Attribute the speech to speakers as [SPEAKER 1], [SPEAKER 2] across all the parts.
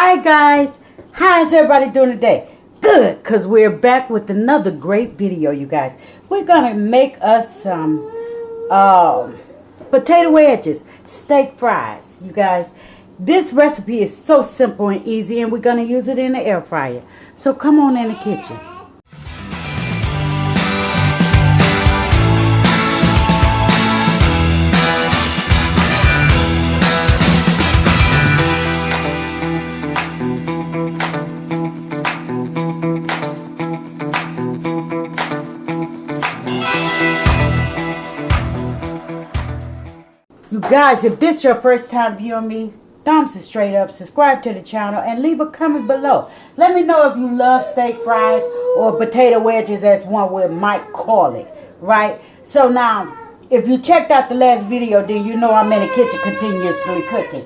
[SPEAKER 1] Hi guys, how's everybody doing today? Good, because we're back with another great video, you guys. We're going to make us some potato wedges, steak fries, you guys. This recipe is so simple and easy, and we're going to use it in the air fryer. So come on in the kitchen. You guys, if this is your first time viewing me, thumbs it straight up, subscribe to the channel, and leave a comment below. Let me know if you love steak fries or potato wedges, as one might call it, right? So now, if you checked out the last video, then you know I'm in the kitchen continuously cooking.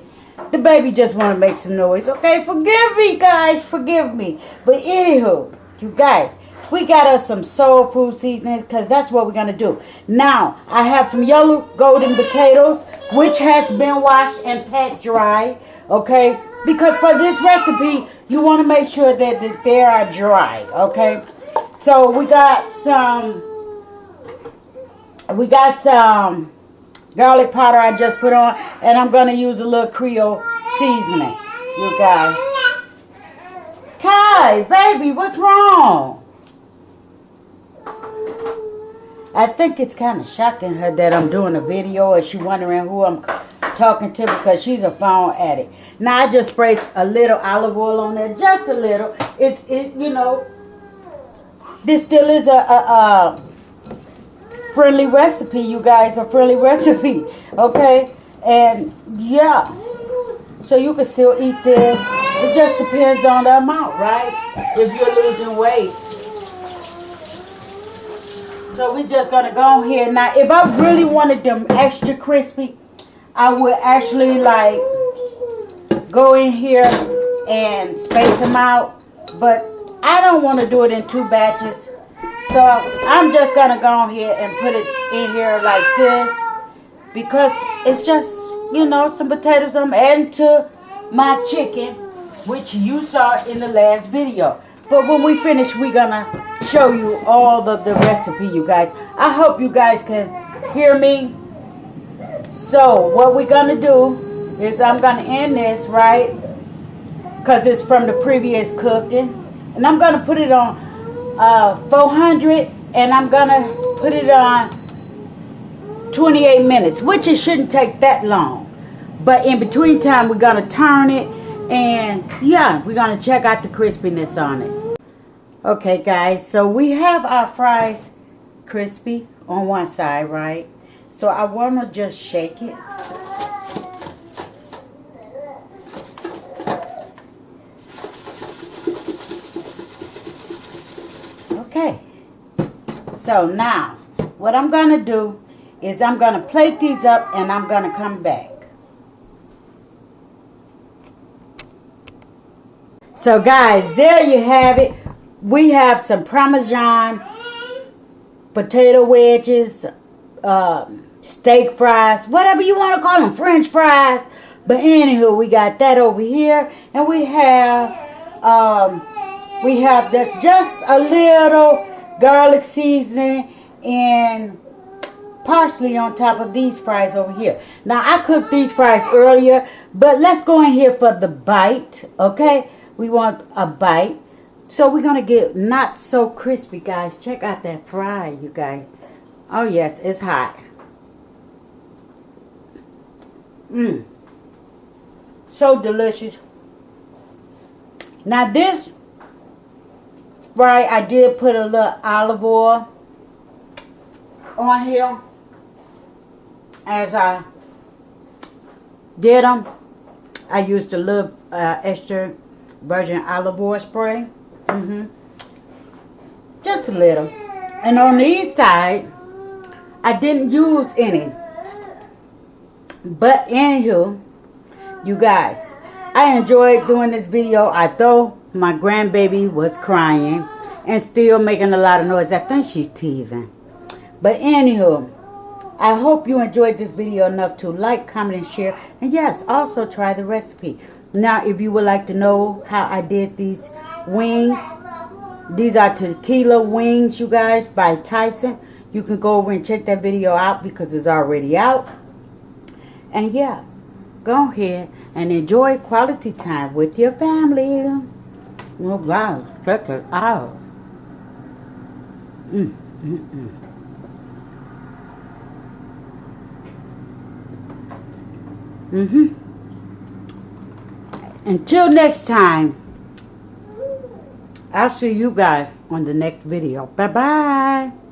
[SPEAKER 1] The baby just want to make some noise, okay? Forgive me, guys, forgive me. But anywho, you guys, we got us some soul food seasoning, because that's what we're going to do. Now, I have some yellow golden potatoes, which has been washed and pat dry, okay? Because for this recipe, you want to make sure that they are dry, okay? So we got some garlic powder I just put on, and I'm going to use a little Creole seasoning, you guys. Kai, baby, what's wrong? I think it's kind of shocking her that I'm doing a video, or she wondering who I'm talking to, because she's a phone addict. Now I just sprayed a little olive oil on there, just a little. You know, this still is a friendly recipe, you guys, a friendly recipe, okay? And yeah, so you can still eat this. It just depends on the amount, right? If you're losing weight. So we're just going to go here. Now, if I really wanted them extra crispy, I would actually like go in here and space them out. But I don't want to do it in two batches. So I'm just going to go here and put it in here like this. Because it's just, you know, some potatoes I'm adding to my chicken, which you saw in the last video. But when we finish, we're going to show you all of the recipe, you guys. I hope you guys can hear me. So what we're going to do is I'm going to end this, right? Because it's from the previous cooking. And I'm going to put it on 400. And I'm going to put it on 28 minutes, which it shouldn't take that long. But in between time, we're going to turn it. And yeah, we're going to check out the crispiness on it. Okay, guys, so we have our fries crispy on one side, right? So I want to just shake it. Okay. So now, what I'm going to do is I'm going to plate these up, and I'm going to come back. So, guys, there you have it. We have some Parmesan potato wedges, steak fries, whatever you want to call them, French fries. But anywho, we got that over here, and we have just a little garlic seasoning and parsley on top of these fries over here. Now I cooked these fries earlier, but let's go in here for the bite, okay? We want a bite. So we're going to get not so crispy, guys. Check out that fry, you guys. Oh, yes, it's hot. Mmm. So delicious. Now this fry, I did put a little olive oil on here as I did them. I used a little extra virgin olive oil spray. Just a little. And on the east side, I didn't use any. But anywho, you guys, I enjoyed doing this video. Although my grandbaby was crying and still making a lot of noise. I think she's teething. But anywho, I hope you enjoyed this video enough to like, comment, and share. And yes, also try the recipe. Now, if you would like to know how I did these wings, these are tequila wings, you guys, by Tyson. You can go over and check that video out because it's already out. And yeah, go ahead and enjoy quality time with your family. Oh God, check it out. Until next time, I'll see you guys on the next video. Bye-bye.